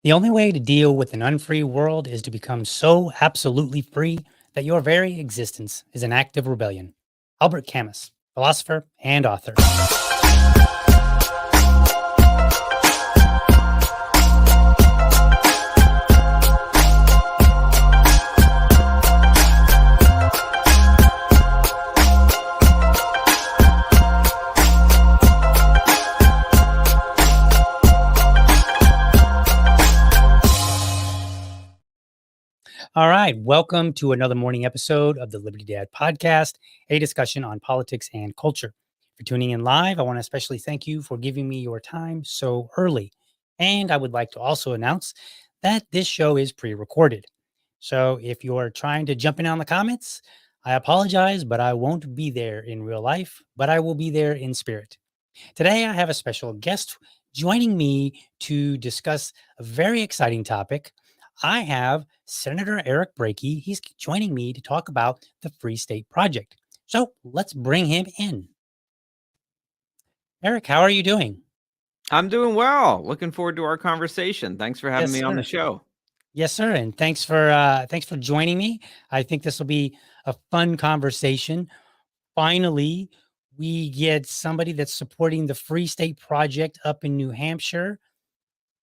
The only way to deal with an unfree world is to become so absolutely free that your very existence is an act of rebellion. Albert Camus, philosopher and author. All right. Welcome to another morning episode of the Liberty Dad podcast, a discussion on politics and culture. For tuning in live, I want to especially thank you for giving me your time so early. And I would like to also announce that this show is pre-recorded. So if you're trying to jump in on the comments, I apologize, but I won't be there in real life, but I will be there in spirit. Today, I have a special guest joining me to discuss a very exciting topic. I have Senator Eric Brakey. He's joining me to talk about the Free State Project. So let's bring him in. Eric, how are you doing? I'm doing well. Looking forward to our conversation. Thanks for having me on the show. Yes, sir. And thanks for joining me. I think this will be a fun conversation. Finally, we get somebody that's supporting the Free State Project up in New Hampshire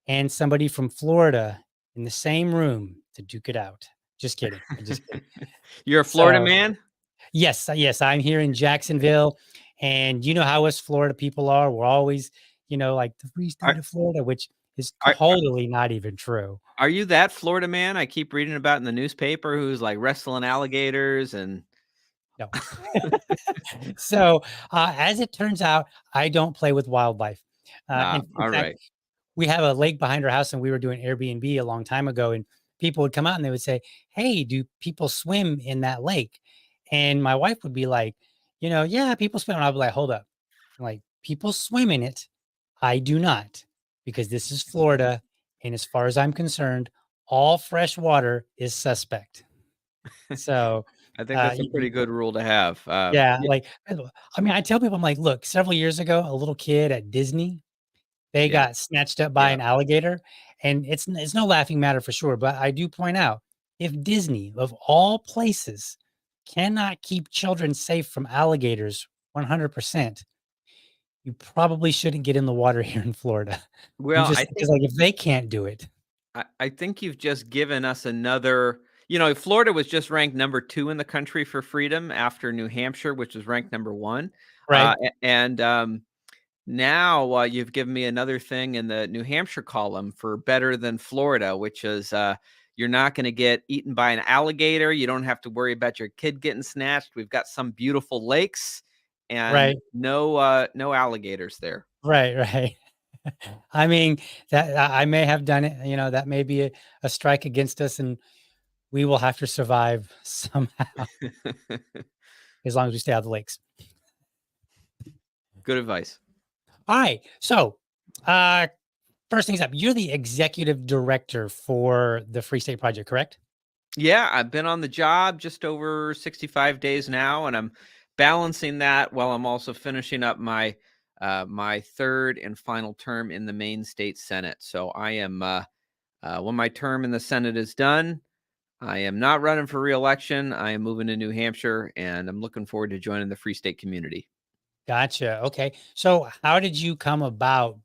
and somebody from Florida in the same room to duke it out. Just kidding. Just kidding. You're a Florida man? Yes. I'm here in Jacksonville. And you know how us Florida people are. We're always, like the free state of Florida, which is totally not even true. Are you that Florida man I keep reading about in the newspaper who's like wrestling alligators and... No. So as it turns out, I don't play with wildlife. All right. We have a lake behind our house and we were doing Airbnb a long time ago, and people would come out and they would say, "Hey, do people swim in that lake?" And my wife would be like, "Yeah, people swim." And I'd be like, "Hold up." I'm like, people swim in it. I do not, because this is Florida. And as far as I'm concerned, all fresh water is suspect. So I think that's a pretty good rule to have. Yeah. I tell people, I'm like, look, several years ago, a little kid at Disney, they got snatched up by an alligator, and it's no laughing matter for sure. But I do point out, if Disney, of all places, cannot keep children safe from alligators 100%, you probably shouldn't get in the water here in Florida. Well, I think if they can't do it, I think you've just given us another. Florida was just ranked number 2 in the country for freedom after New Hampshire, which was ranked number 1. Right. Now you've given me another thing in the New Hampshire column for better than Florida, which is you're not going to get eaten by an alligator. You don't have to worry about your kid getting snatched. We've got some beautiful lakes and no alligators there. Right. I mean, that I may have done it. That may be a strike against us, and we will have to survive somehow as long as we stay out of the lakes. Good advice. All right. So, first things up, you're the executive director for the Free State Project, correct? Yeah, I've been on the job just over 65 days now, and I'm balancing that while I'm also finishing up my my third and final term in the Maine State Senate. So I am, when my term in the Senate is done, I am not running for reelection. I am moving to New Hampshire, and I'm looking forward to joining the Free State community. Gotcha. Okay. So how did you come about,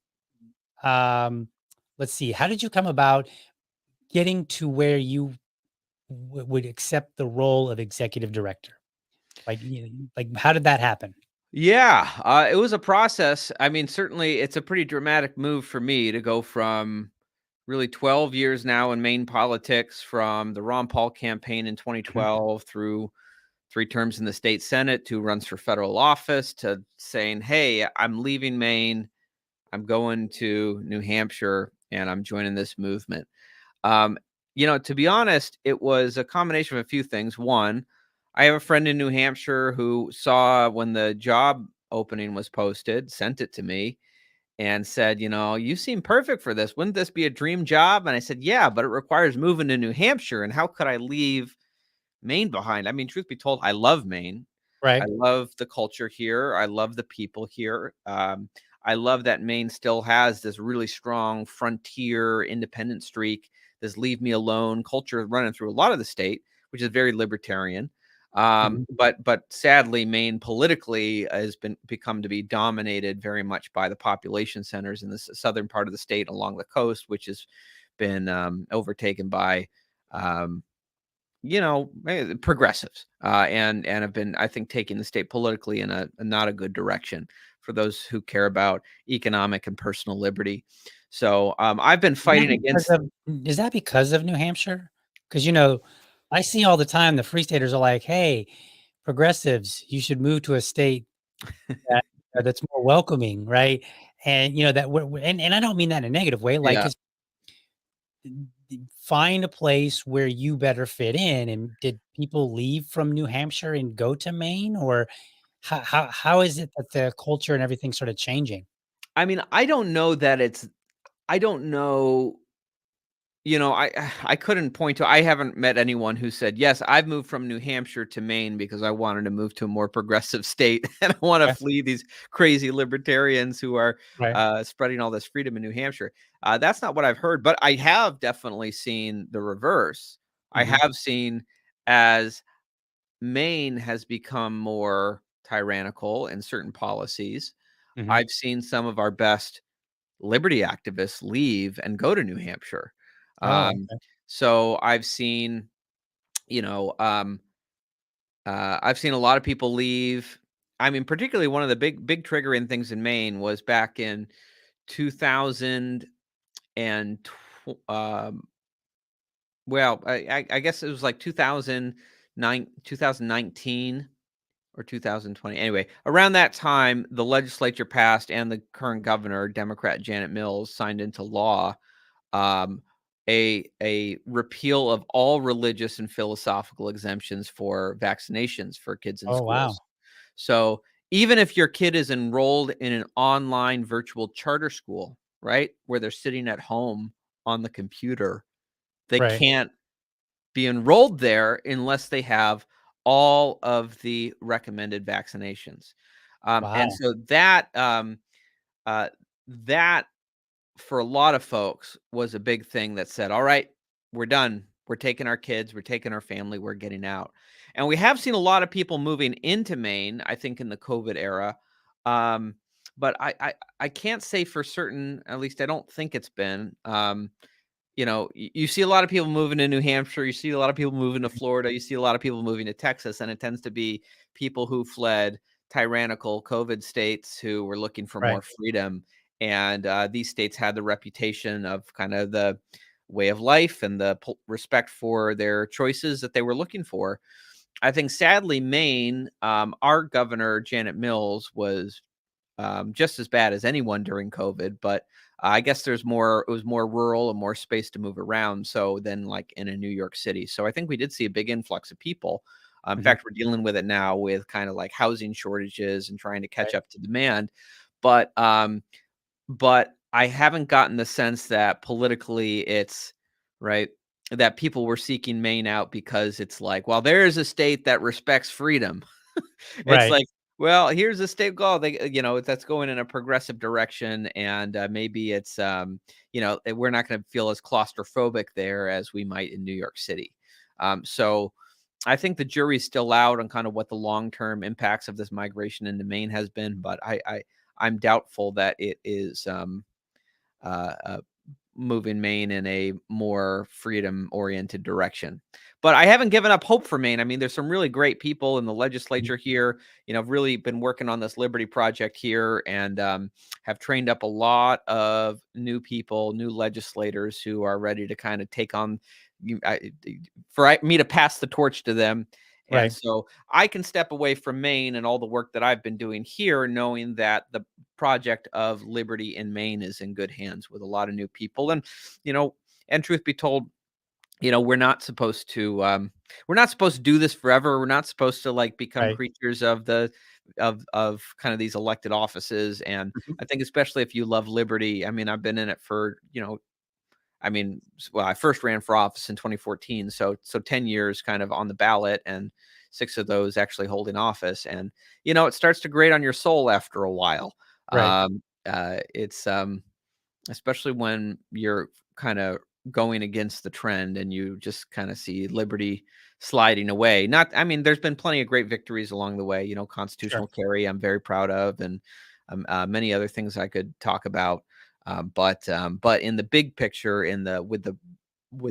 um, let's see, how did you come about getting to where you would accept the role of executive director? Like, like how did that happen? Yeah, it was a process. I mean, certainly it's a pretty dramatic move for me to go from really 12 years now in Maine politics, from the Ron Paul campaign in Mhm. 2012 through 3 terms in the state Senate, 2 runs for federal office, to saying, hey, I'm leaving Maine. I'm going to New Hampshire and I'm joining this movement. Um, to be honest, it was a combination of a few things. One, I have a friend in New Hampshire who saw when the job opening was posted, sent it to me and said, you seem perfect for this. Wouldn't this be a dream job? And I said, yeah, but it requires moving to New Hampshire. And how could I leave Maine behind? I mean, truth be told, I love Maine. I Right. love the culture here. I love the people here. I love that Maine still has this really strong frontier independent streak, this leave me alone culture running through a lot of the state, which is very libertarian. Mhm. But sadly, Maine politically has become to be dominated very much by the population centers in the southern part of the state along the coast, which has been overtaken by um, progressives, and have been, I think, taking the state politically in a not a good direction for those who care about economic and personal liberty. So I've been Is that fighting because against. of is that because of New Hampshire? Because I see all the time the Free Staters are like, "Hey, progressives, you should move to a state that that's more welcoming," right? And that and I don't mean that in a negative way. Like, Yeah, it's find a place where you better fit in. And did people leave from New Hampshire and go to Maine, or how is it that the culture and everything sort of changing? I mean, I don't know that it's. I don't know. I couldn't point to. I haven't met anyone who said, "Yes, I've moved from New Hampshire to Maine because I wanted to move to a more progressive state and I want to Okay. flee these crazy libertarians who are Right. spreading all this freedom in New Hampshire." That's not what I've heard, but I have definitely seen the reverse. I Hmm. have seen, as Maine has become more tyrannical in certain policies, Hmm. I've seen some of our best liberty activists leave and go to New Hampshire. Oh, Um, okay. so you know, um, I've seen a lot of people leave. I mean, particularly one of the big triggering things in Maine was back in 2000 and I guess it was like 2019 or 2020. Anyway, around that time, the legislature passed and the current governor, Democrat Janet Mills, signed into law um, a repeal of all religious and philosophical exemptions for vaccinations for kids in Oh, wow. schools. So even if your kid is enrolled in an online virtual charter school, right, where they're sitting at home on the computer, they Right. can't be enrolled there unless they have all of the recommended vaccinations. And Wow. so uh, that for a lot of folks was a big thing that said, all right, we're done. We're taking our kids, we're taking our family, we're getting out. And we have seen a lot of people moving into Maine, I think, in the COVID era. Um, but I can't say for certain, at least I don't think it's been. You see a lot of people moving to New Hampshire, you see a lot of people moving to Florida, you see a lot of people moving to Texas, and it tends to be people who fled tyrannical COVID states who were looking for Right. more freedom. And these states had the reputation of kind of the way of life and the respect for their choices that they were looking for. I think sadly, Maine, our governor, Janet Mills, was just as bad as anyone during COVID, but I guess it was more rural and more space to move around. So than like in a New York City. So I think we did see a big influx of people. In Mhm. fact, we're dealing with it now with kind of like housing shortages and trying to catch Right. up to demand. But but I haven't gotten the sense that politically it's right that people were seeking Maine out because it's like, well, there is a state that respects freedom. It's Right. like, Well, here's a state goal. That's going in a progressive direction, and maybe it's, we're not going to feel as claustrophobic there as we might in New York City. So I think the jury's still out on kind of what the long-term impacts of this migration into Maine has been, but I'm doubtful that it is uh, uh, moving Maine in a more freedom-oriented direction. But I haven't given up hope for Maine. I mean, there's some really great people in the Mhm. legislature here. I've really been working on this Liberty Project here, and have trained up a lot of new people, new legislators who are ready to kind of take on for me to pass the torch to them. And Right. so I can step away from Maine and all the work that I've been doing here, knowing that the project of liberty in Maine is in good hands with a lot of new people. You know, and truth be told, we're not supposed to do this forever. We're not supposed to like become Right. creatures of the of kind of these elected offices. And Mhm. I think especially if you love liberty, I mean, I've been in it for, I first ran for office in 2014, so 10 years kind of on the ballot, and 6 of those actually holding office. And it starts to grate on your soul after a while. Right. It's especially when you're kind of going against the trend and you just kind of see liberty sliding away. Not I mean, there's been plenty of great victories along the way, Sure. constitutional carry I'm very proud of, and many other things I could talk about. But in the big picture, in the with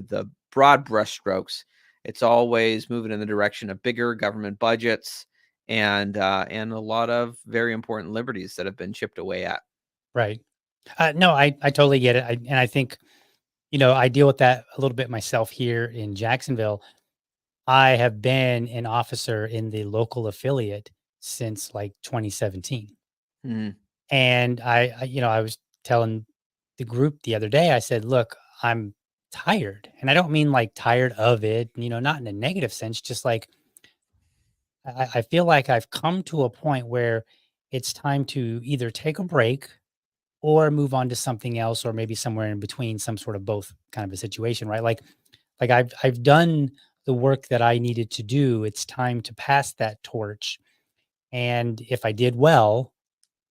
the broad brushstrokes, it's always moving in the direction of bigger government budgets, and a lot of very important liberties that have been chipped away at. Right. No, I totally get it. And I think, I deal with that a little bit myself here in Jacksonville. I have been an officer in the local affiliate since like 2017. Mhm. And I was telling the group the other day, I said, look, I'm tired. And I don't mean like tired of it, not in a negative sense, just like I feel like I've come to a point where it's time to either take a break or move on to something else, or maybe somewhere in between, some sort of both kind of a situation, right? Like I've done the work that I needed to do. It's time to pass that torch. And if I did well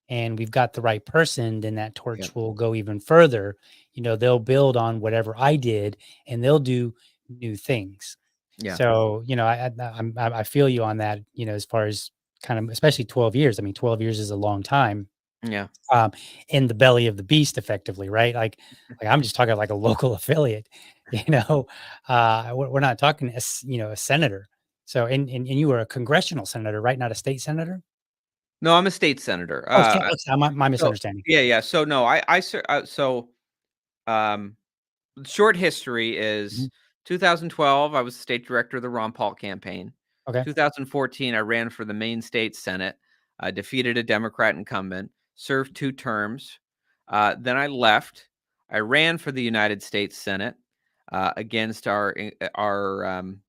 and we've got the right person, then that Yeah. torch will go even further. They'll build on whatever I did and they'll do new things. Yeah. So, I feel you on that, as far as kind of especially 12 years. I mean, 12 years is a long time, Yeah. um, in the belly of the beast effectively, right? Like I'm just talking like a local affiliate, you know. We're not talking a senator. So and you were a congressional senator, right? Not a state senator? No, I'm a state senator. Oh, my So misunderstanding. yeah, yeah. So no, um, short history Mhm. is 2012. I was the state director of the Ron Paul campaign. Okay. 2014, I ran for the Maine State Senate. I defeated a Democrat incumbent. Served 2 terms. Then I left. I ran for the United States Senate against our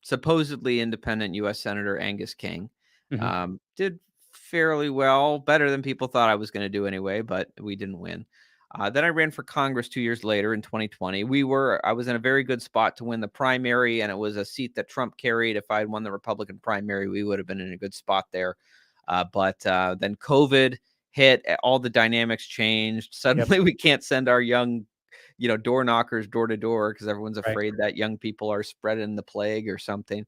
supposedly independent U.S. Senator Angus King. Mhm. Did fairly well, better than people thought I was going to do anyway, but we didn't win. Then I ran for Congress 2 years later in 2020. I was in a very good spot to win the primary, and it was a seat that Trump carried. If I had won the Republican primary, we would have been in a good spot there. But then COVID hit, all the dynamics changed. Yep. Suddenly, we can't send our young, door knockers door to door because everyone's Right. afraid that young people are spreading the plague or something.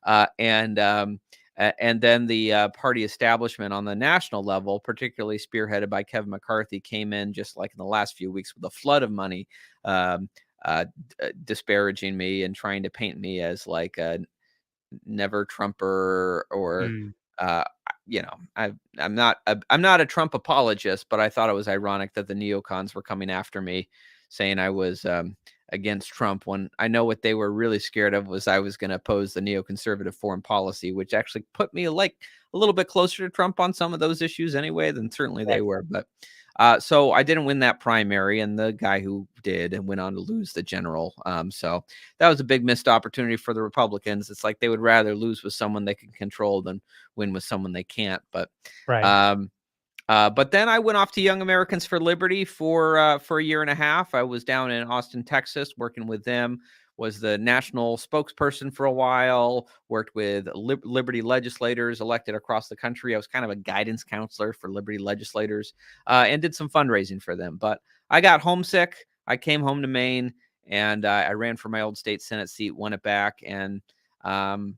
And then the party establishment on the national level, particularly spearheaded by Kevin McCarthy, came in just like in the last few weeks with a flood of money, um, disparaging me and trying to paint me as like a never Trumper, or Mm. uh, I'm not a Trump apologist, but I thought it was ironic that the neocons were coming after me, saying I was against Trump, when I know what they were really scared of was I was going to oppose the neoconservative foreign policy, which actually put me like a little bit closer to Trump on some of those issues anyway than certainly they Right. were. But so I didn't win that primary, and the guy who did and went on to lose the general. So that was a big missed opportunity for the Republicans. It's like they would rather lose with someone they can control than win with someone they can't. Right. But then I went off to Young Americans for Liberty for a year and a half. I was down in Austin, Texas, working with them. was the national spokesperson for a while, worked with Liberty legislators elected across the country. I was kind of a guidance counselor for Liberty legislators, and did some fundraising for them. But I got homesick. I came home to Maine, and I ran for my old state Senate seat, won it back, and I'm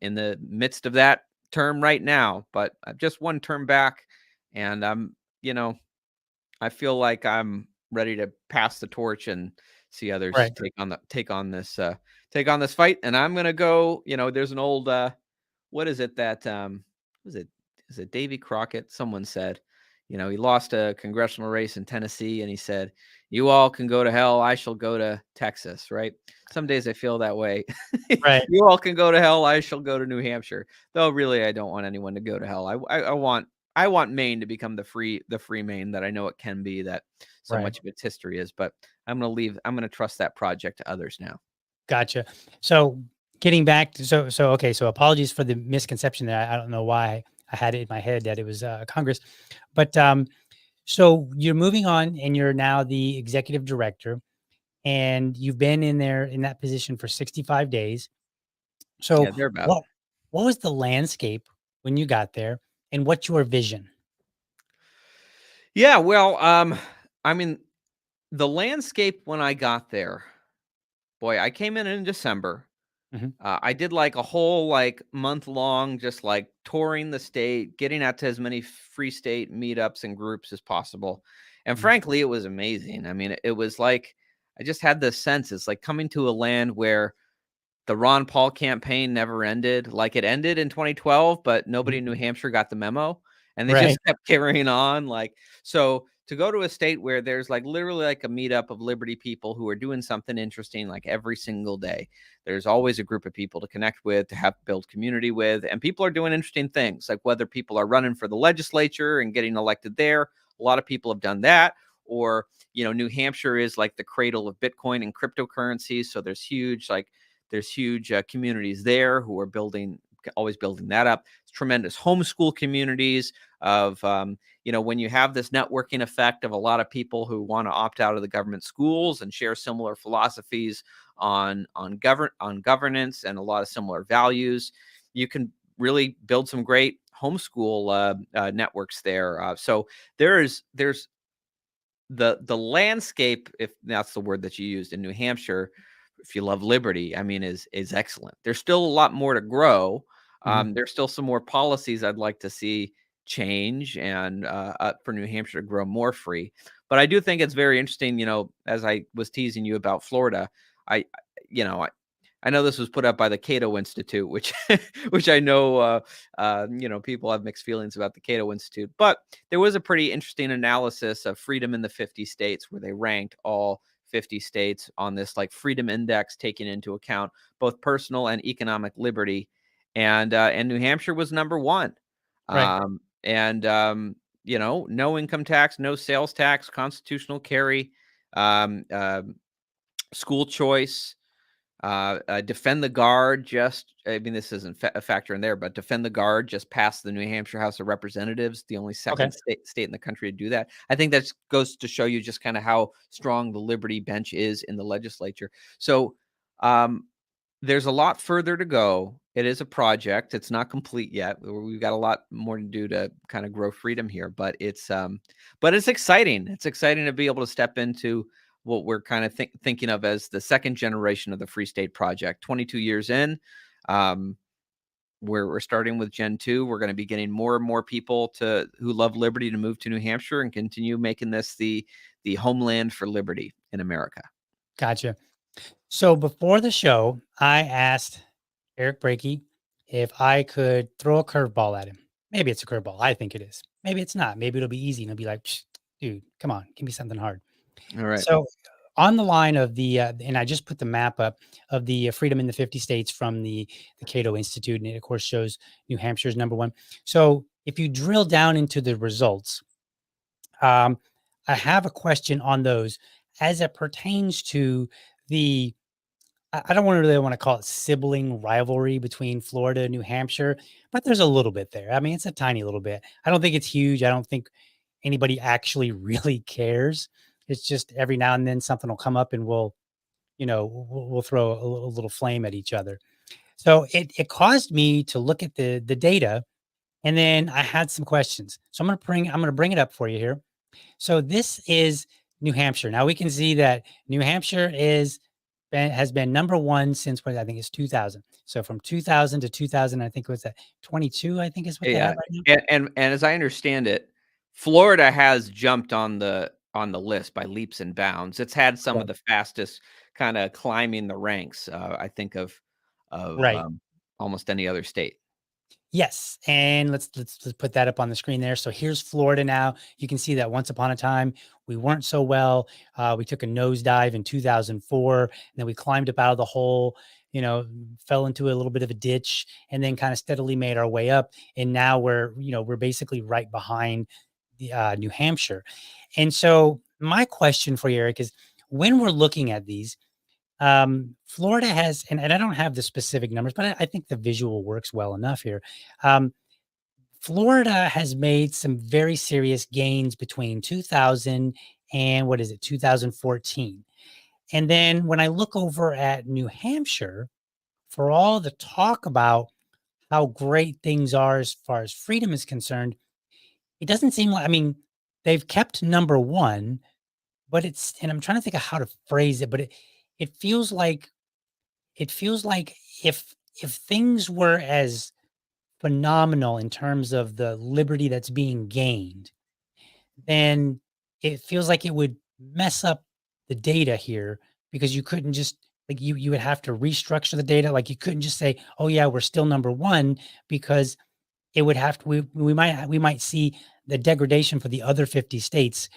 in the midst of that term right now. But I'm just one term back, and I feel like I'm ready to pass the torch and see others Right. take on this fight. And I'm gonna go. There's an old what is it that was it is it Davy Crockett? Someone said, he lost a congressional race in Tennessee, and he said, "You all can go to hell. I shall go to Texas." Right? Some days I feel that way. Right. You all can go to hell. I shall go to New Hampshire. Though really, I don't want anyone to go to hell. I want Maine to become the free Maine that I know it can be, that so Right. much of its history is. But I'm going to trust that project to others now. Gotcha. So getting back to okay. So apologies for the misconception that I don't know why I had it in my head that it was Congress, but so you're moving on and you're now the executive director, and you've been in there in that position for 65 days. So Yeah, they're about. what was the landscape when you got there, and what's your vision? Yeah, well, I mean, the landscape when I got there, boy, I came in December. Mhm. I did like a whole like month long, just like touring the state, getting out to as many free state meetups and groups as possible. And Mhm. frankly, it was amazing. I mean, it was like I just had this sense. It's like coming to a land where the Ron Paul campaign never ended. Like, it ended in 2012, but nobody Mhm. in New Hampshire got the memo, and they Right. just kept carrying on. Like, so to go to a state where there's like literally like a meetup of Liberty people who are doing something interesting like every single day. There's always a group of people to connect with, to have build community with, and people are doing interesting things. Like whether people are running for the legislature and getting elected there, a lot of people have done that. Or, New Hampshire is like the cradle of Bitcoin and cryptocurrencies, so there's huge communities there who are always building that up. It's tremendous homeschool communities of, when you have this networking effect of a lot of people who want to opt out of the government schools and share similar philosophies on governance and a lot of similar values, you can really build some great homeschool networks there. So there's the landscape, if that's the word that you used, in New Hampshire, if you love liberty, I mean, is excellent. There's still a lot more to grow. Mhm. There's still some more policies I'd like to see change and for New Hampshire to grow more free. But I do think it's very interesting. As I was teasing you about Florida, I, you know, I know this was put up by the Cato Institute, which which I know people have mixed feelings about the Cato Institute, but there was a pretty interesting analysis of freedom in the 50 states where they ranked all 50 states on this like freedom index, taking into account both personal and economic liberty, and New Hampshire was number one. Right. No income tax, no sales tax, constitutional carry, um, uh, school choice, defend the guard. I mean, this isn't a factor in there, but defend the guard just passed the New Hampshire House of Representatives, the only Okay. second state in the country to do that. I think that goes to show you just kind of how strong the Liberty bench is in the legislature. So um, there's a lot further to go. It is a project. It's not complete yet. We've got a lot more to do to kind of grow freedom here, but it's exciting. It's exciting to be able to step into what we're kind of thinking of as the second generation of the Free State Project. 22 years in, um, we're starting with Gen 2. We're going to be getting more and more people who love liberty to move to New Hampshire and continue making this the homeland for liberty in America. Gotcha. So before the show, I asked Eric Brakey if I could throw a curveball at him. Maybe it's a curveball. I think it is. Maybe it's not. Maybe it'll be easy and it'll be like, "Psh, dude, come on, give me something hard." All right. So on the line of and I just put the map up of the freedom in the 50 states from the Cato Institute, and it of course shows New Hampshire's number one. So if you drill down into the results, um, I have a question on those as it pertains to the I don't really want to call it sibling rivalry between Florida and New Hampshire, but there's a little bit there. I mean, it's a tiny little bit. I don't think it's huge. I don't think anybody actually really cares. It's just every now and then something will come up and we'll, we'll throw a little flame at each other. So it caused me to look at the data, and then I had some questions. So I'm gonna bring it up for you here. So this is New Hampshire. Now we can see that New Hampshire has been number one since what I think is 2000. So from 2000 to 2000, I think it was that 22. I think is what they Yeah, have right now. and as I understand it, Florida has jumped on the list by leaps and bounds. It's had some of Right. the fastest kinda climbing the ranks, I think of, Right. almost any other state. Yes, and let's put that up on the screen there. So here's Florida now. You can see that once upon a time we weren't so well. We took a nosedive in 2004, and then we climbed up out of the hole. Fell into a little bit of a ditch, and then kind of steadily made our way up. And now we're basically right behind the New Hampshire. And so my question for you, Eric, is when we're looking at these, Florida has, and I don't have the specific numbers, but I think the visual works well enough here. Um, Florida has made some very serious gains between 2000 and what is it, 2014. And then when I look over at New Hampshire, for all the talk about how great things are as far as freedom is concerned, it doesn't seem like, I mean, they've kept number one, but and I'm trying to think of how to phrase it, but it feels like it feels like if things were as phenomenal in terms of the liberty that's being gained, then it feels like it would mess up the data here because you couldn't just like you would have to restructure the data. Like you couldn't just say, "Oh yeah, we're still number one," because it would have to we might see the degradation for the other 50 states.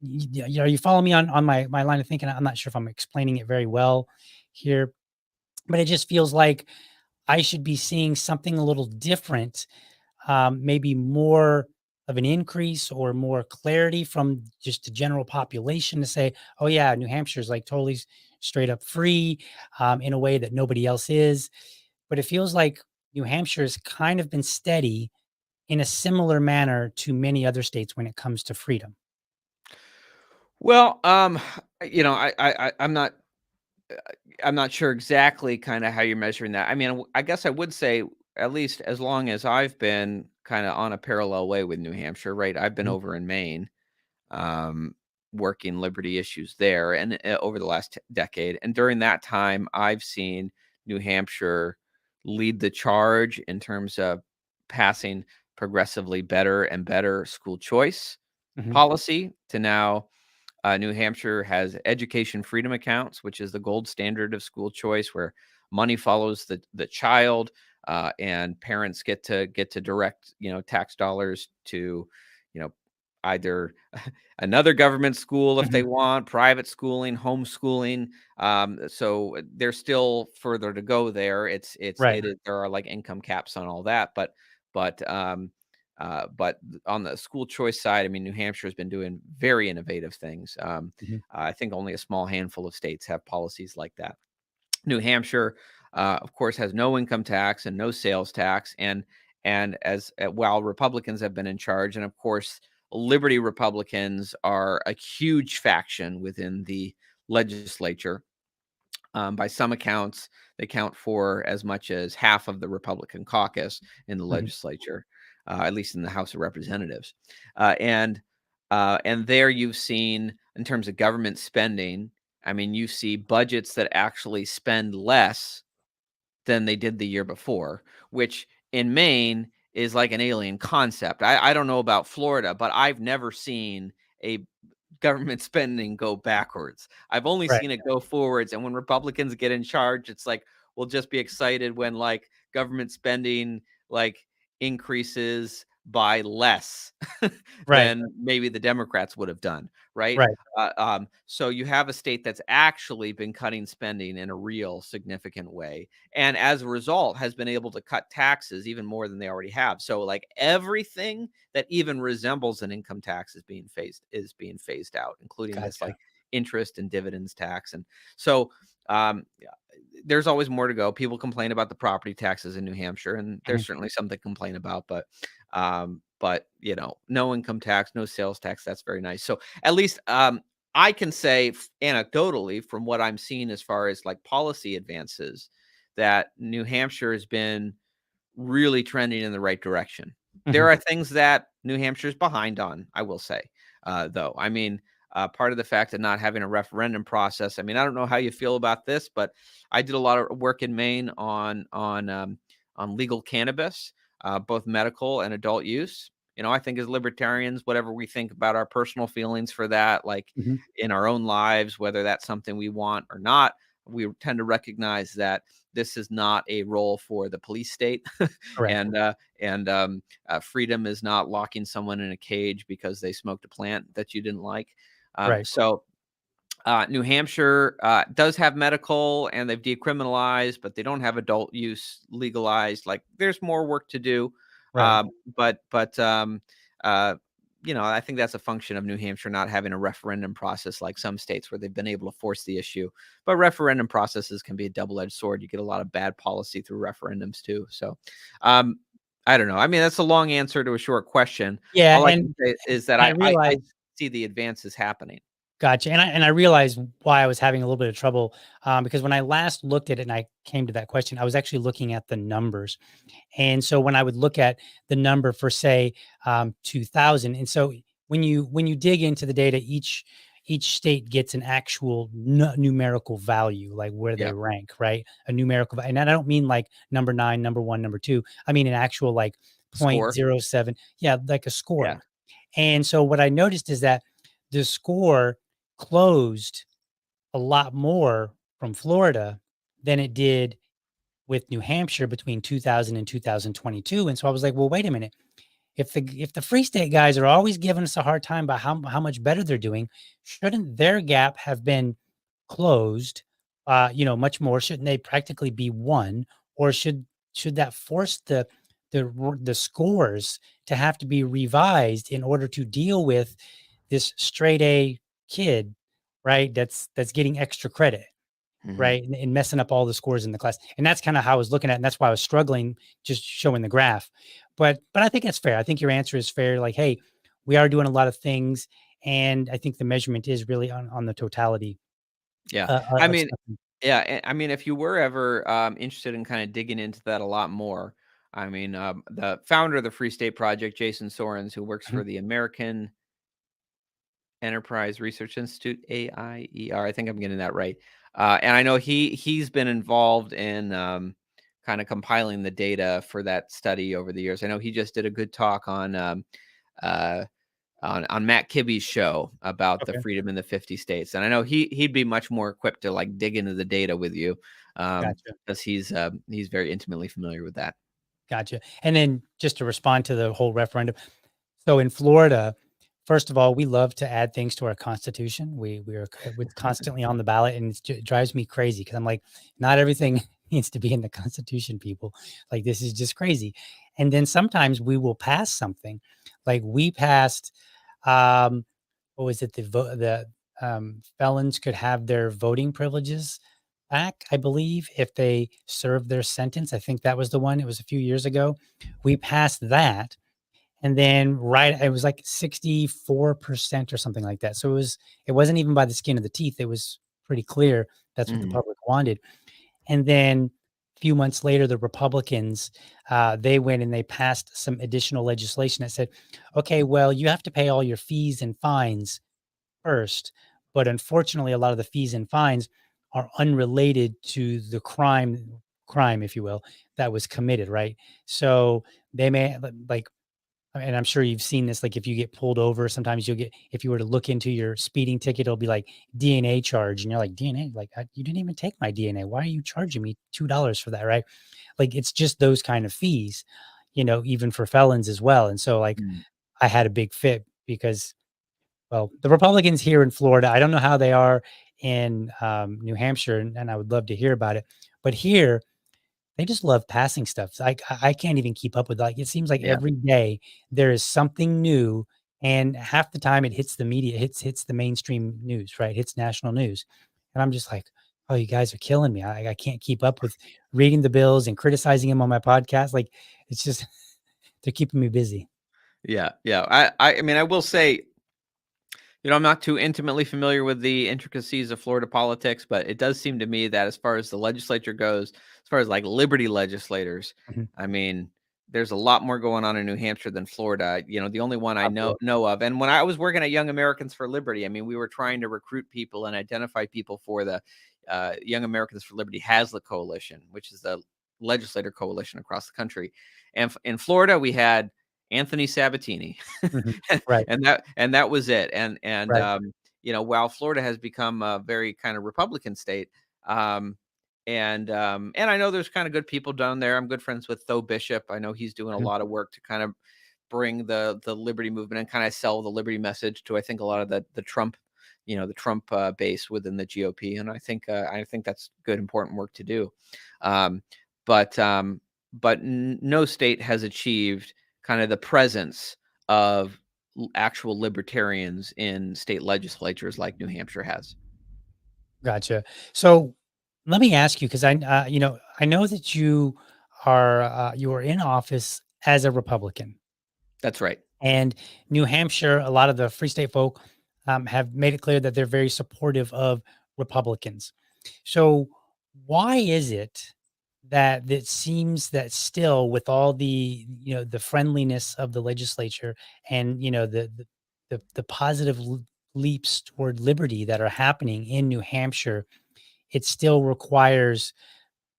Are you following me on my line of thinking? I'm not sure if I'm explaining it very well here, but it just feels like I should be seeing something a little different, maybe more of an increase or more clarity from just the general population to say, oh, yeah, New Hampshire is like totally straight up free in a way that nobody else is. But it feels like New Hampshire has kind of been steady in a similar manner to many other states when it comes to freedom. Well, I'm not sure exactly kinda how you're measuring that. I mean, I guess I would say at least as long as I've been kinda on a parallel way with New Hampshire, right? I've been Mhm, over in Maine, um, working liberty issues there and, over the last decade, and during that time, I've seen New Hampshire lead the charge in terms of passing progressively better and better school choice mhm, policy to now New Hampshire has education freedom accounts, which is the gold standard of school choice, where money follows the child, and parents get to direct tax dollars to you know either another government school if they mhm. want, private schooling, homeschooling. So there's still further to go there. Right, There are like income caps on all that, but on the school choice side, I mean, New Hampshire has been doing very innovative things. mhm, I think only a small handful of states have policies like that. New Hampshire, of course, has no income tax and no sales tax, and as while Republicans have been in charge, and of course, Liberty Republicans are a huge faction within the legislature. By some accounts, they count for as much as half of the Republican caucus in the mhm, legislature, at least in the House of Representatives. And there you've seen, in terms of government spending, I mean, you see budgets that actually spend less than they did the year before, which in Maine is like an alien concept. I don't know about Florida, but I've never seen a government spending go backwards. I've only right, seen it go forwards. And when Republicans get in charge, it's like we'll just be excited when like government spending like increases by less right, than maybe the Democrats would have done, right? right. So you have a state that's actually been cutting spending in a real significant way, and as a result, has been able to cut taxes even more than they already have. So, like everything that even resembles an income tax is being phased out, including this Gotcha. like interest and dividends tax. And so, yeah, there's always more to go. People complain about the property taxes in New Hampshire, and there's Mhm, certainly some to complain about, but no income tax, no sales tax. That's very nice. So at least I can say anecdotally from what I'm seeing as far as like policy advances that New Hampshire has been really trending in the right direction. There Mhm. are things that New Hampshire's behind on, I will say, though. I mean, part of the fact of not having a referendum process. I mean, I don't know how you feel about this, but I did a lot of work in Maine on legal cannabis, both medical and adult use. I think as libertarians, whatever we think about our personal feelings for that, like Mhm. in our own lives, whether that's something we want or not, we tend to recognize that this is not a role for the police state, Correct. and freedom is not locking someone in a cage because they smoked a plant that you didn't like. Right. New Hampshire does have medical, and they've decriminalized, but they don't have adult use legalized. Like, there's more work to do, Right. but uh, I think that's a function of New Hampshire not having a referendum process like some states where they've been able to force the issue. But referendum processes can be a double-edged sword. You get a lot of bad policy through referendums too. So, um, I don't know. I mean, that's a long answer to a short question. Yeah, All I can and say is that I I realize. see the advances happening. Gotcha, and I realized why I was having a little bit of trouble, because when I last looked at it and I came to that question, I was actually looking at the numbers. And so when I would look at the number for, say, 2000, and so when you dig into the data, each state gets an actual numerical value, like where they Yeah. rank, right? A numerical, and I don't mean like number 9, number 1, number 2. I mean an actual like point Score. zero 0.07, yeah, like a Yeah. score. And so what I noticed is that the score closed a lot more from Florida than it did with New Hampshire between 2000 and 2022. And so I was like, well, wait a minute. If the Free State guys are always giving us a hard time about how much better they're doing, shouldn't their gap have been closed, much more? Shouldn't they practically be one? Or should that force the scores to have to be revised in order to deal with this straight A kid, right? That's getting extra credit, Mhm. right? And messing up all the scores in the class. And that's kind of how I was looking at it. And that's why I was struggling just showing the graph. But I think it's fair. I think your answer is fair. Like, hey, we are doing a lot of things. And I think the measurement is really on the totality Yeah. I of mean, stuff. yeah, I mean, if you were ever, interested in kinda digging into that a lot more, I mean, the founder of the Free State Project, Jason Sorens, who works Mhm. for the American Enterprise Research Institute, AIER, I think I'm getting that right. And I know he's been involved in, kinda compiling the data for that study over the years. I know he just did a good talk uh on Matt Kibbe's show about the Okay. freedom in the 50 states. And I know he'd be much more equipped to like dig into the data with you, Gotcha. because he's very intimately familiar with that. Gotcha. And then just to respond to the whole referendum. So in Florida, first of all, we love to add things to our constitution. We're constantly on the ballot, and it drives me crazy because I'm like, not everything needs to be in the constitution, people. Like, this is just crazy. And then sometimes we will pass something, like we passed, um, what was it? The felons could have their voting privileges back, I believe, if they served their sentence. I think that was the one. It was a few years ago. We passed that, and then it was like 64% or something like that. So it wasn't even by the skin of the teeth. It was pretty clear that's what the Mhm. public wanted. And then a few months later, the Republicans, they went and they passed some additional legislation that said, okay, well, you have to pay all your fees and fines first. But unfortunately, a lot of the fees and fines are unrelated to the crime, if you will, that was committed, right? So they may like, and I'm sure you've seen this, like if you get pulled over, sometimes you'll get, if you were to look into your speeding ticket, it'll be like DNA charge. And you're like, DNA? Like, you didn't even take my DNA. Why are you charging me $2 for that? Right. Like, it's just those kind of fees, even for felons as well. And so, like, Mm. I had a big fit because, well, the Republicans here in Florida, I don't know how they are in New Hampshire, and I would love to hear about it. But here, they just love passing stuff. So I can't even keep up with, like, it seems like Yeah. every day there is something new, and half the time it hits the media, hits the mainstream news, right? Hits national news. And I'm just like, "Oh, you guys are killing me. I can't keep up with reading the bills and criticizing them on my podcast." Like, it's just they're keeping me busy. Yeah. Yeah. I mean, I will say I'm not too intimately familiar with the intricacies of Florida politics, but it does seem to me that as far as the legislature goes, as far as like liberty legislators, Mhm. I mean, there's a lot more going on in New Hampshire than Florida. The only one I know Absolutely. know of, and when I was working at Young Americans for Liberty, I mean, we were trying to recruit people and identify people for the Young Americans for Liberty Hazlitt Coalition, which is the legislator coalition across the country. And in Florida, we had Anthony Sabatini. Mhm. Right. and that was it. And Right. while Florida has become a very kind of Republican state, um, and I know there's kind of good people down there. I'm good friends with Tho Bishop. I know he's doing a Mhm. lot of work to kind of bring the liberty movement and kind of sell the liberty message to, I think, a lot of the Trump, the Trump base within the GOP. And I think that's good, important work to do. Um, but no state has achieved kind of the presence of actual libertarians in state legislatures like New Hampshire has. Gotcha. So let me ask you, because I know that you are in office as a Republican, That's right. and New Hampshire. A lot of the Free State folk have made it clear that they're very supportive of Republicans. So why is it that it seems that still, with all the the friendliness of the legislature and the positive leaps toward liberty that are happening in New Hampshire, it still requires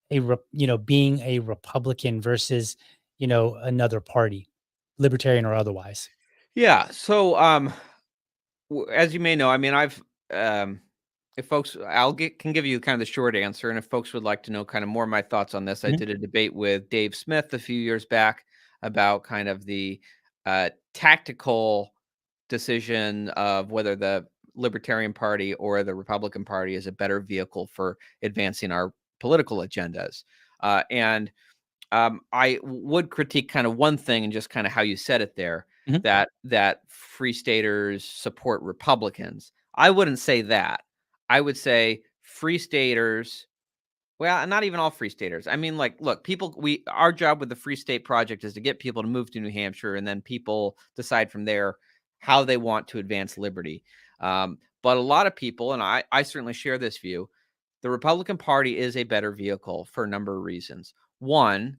being a Republican versus another party, libertarian or otherwise? Yeah. So, as you may know, I mean, um, if folks, can give you kind of the short answer, and if folks would like to know kind of more of my thoughts on this, I Mhm. did a debate with Dave Smith a few years back about kind of the tactical decision of whether the Libertarian Party or the Republican Party is a better vehicle for advancing our political agendas. And I would critique kind of one thing and just kind of how you said it there, Mhm. that free staters support Republicans. I wouldn't say that. I would say free staters, well, not even all free staters. I mean, like, look, our job with the Free State Project is to get people to move to New Hampshire, and then people decide from there how they want to advance liberty. But a lot of people, and I certainly share this view, the Republican Party is a better vehicle for a number of reasons. One,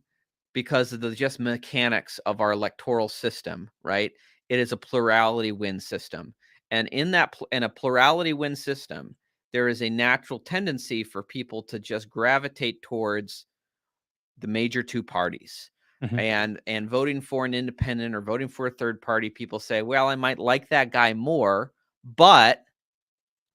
because of the just mechanics of our electoral system, right? It is a plurality win system. And in a plurality win system, there is a natural tendency for people to just gravitate towards the major two parties. Mhm. And voting for an independent or voting for a third party, people say, well, I might like that guy more, but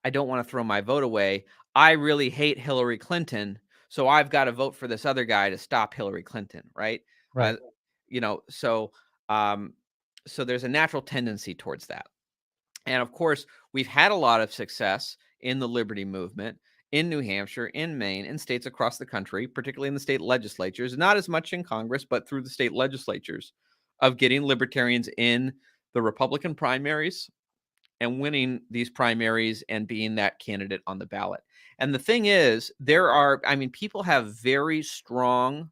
I don't want to throw my vote away. I really hate Hillary Clinton, so I've got to vote for this other guy to stop Hillary Clinton, right? Uh, Right. you know, so um, so there's a natural tendency towards that. And of course, we've had a lot of success in the liberty movement in New Hampshire, in Maine, in states across the country, particularly in the state legislatures, not as much in Congress, but through the state legislatures, of getting libertarians in the Republican primaries and winning these primaries and being that candidate on the ballot. And the thing is, people have very strong,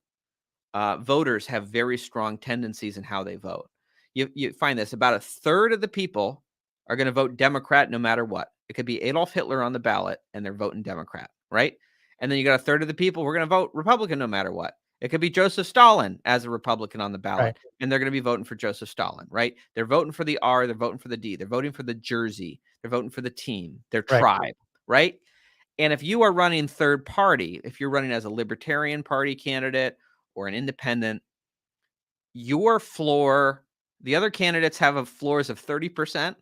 voters have very strong tendencies in how they vote. You find this about a third of the people are going to vote Democrat no matter what. It could be Adolf Hitler on the ballot and they're voting Democrat, right? And then you got a third of the people who are going to vote Republican no matter what. It could be Joseph Stalin as a Republican on the Right. ballot, and they're going to be voting for Joseph Stalin, right? They're voting for the R, they're voting for the D, they're voting for the jersey, they're voting for the team, their Right. tribe, right? And if you are running third party, if you're running as a Libertarian Party candidate or an independent, your floor, the other candidates have a floors of 30%.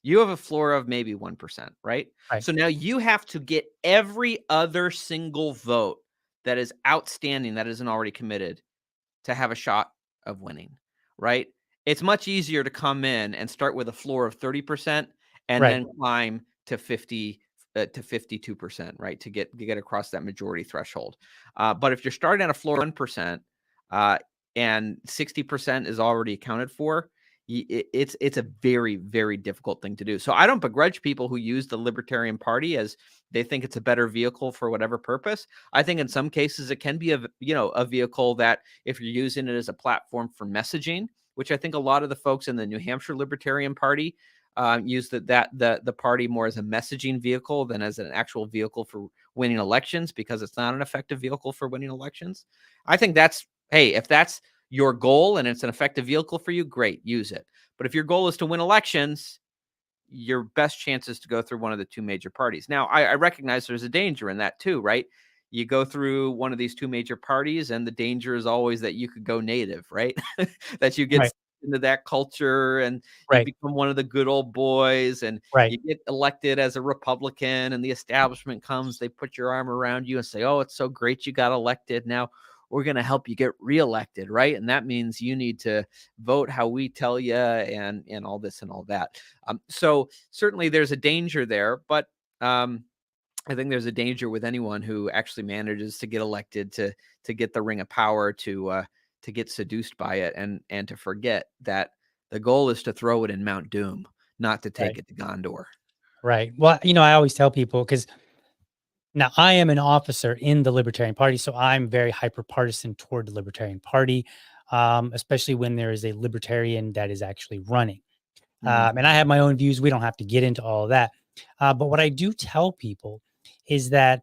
You have a floor of maybe 1%, right? Right. So now you have to get every other single vote that is outstanding, that isn't already committed, to have a shot of winning, right? It's much easier to come in and start with a floor of 30% and Right. then climb to 52%, right? To get across that majority threshold. But if you're starting at a floor of 1%, uh, and 60% is already accounted for, it's a very, very difficult thing to do. So I don't begrudge people who use the Libertarian Party as they think it's a better vehicle for whatever purpose. I think in some cases it can be a vehicle that, if you're using it as a platform for messaging, which I think a lot of the folks in the New Hampshire Libertarian Party use the party more as a messaging vehicle than as an actual vehicle for winning elections, because it's not an effective vehicle for winning elections. I think that's, hey, if that's your goal and it's an effective vehicle for you, great, use it. But if your goal is to win elections, your best chance is to go through one of the two major parties. Now, I recognize there's a danger in that too, right? You go through one of these two major parties, and the danger is always that you could go native, right? That you get Right. into that culture and you Right. become one of the good old boys, and Right. you get elected as a Republican, and the establishment comes, they put your arm around you and say, "Oh, it's so great you got elected. Now we're going to help you get reelected," right? And that means you need to vote how we tell you, and all this and all that. So certainly there's a danger there, but I think there's a danger with anyone who actually manages to get elected, to get the ring of power, to get seduced by it, and to forget that the goal is to throw it in Mount Doom, not to take Right. it to Gondor. Right. Well, I always tell people, because now I am an officer in the Libertarian Party, so I'm very hyper partisan toward the Libertarian Party, especially when there is a libertarian that is actually running. Mhm. And I have my own views. We don't have to get into all of that. But what I do tell people is that,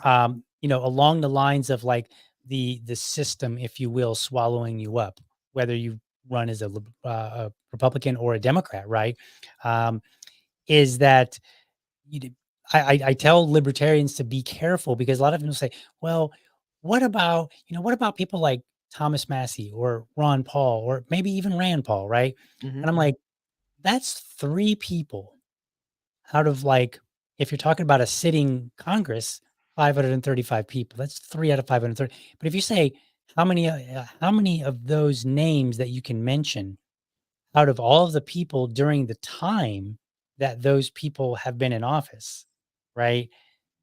along the lines of like the system, if you will, swallowing you up, whether you run as a Republican or a Democrat, right? Um, is that you, d- I tell libertarians to be careful, because a lot of them say, well, what about people like Thomas Massey or Ron Paul or maybe even Rand Paul, right? Mhm. And I'm like, that's three people out of, like, if you're talking about a sitting Congress, 535 people, that's 3 out of 530. But if you say how many of those names that you can mention out of all of the people during the time that those people have been in office, right?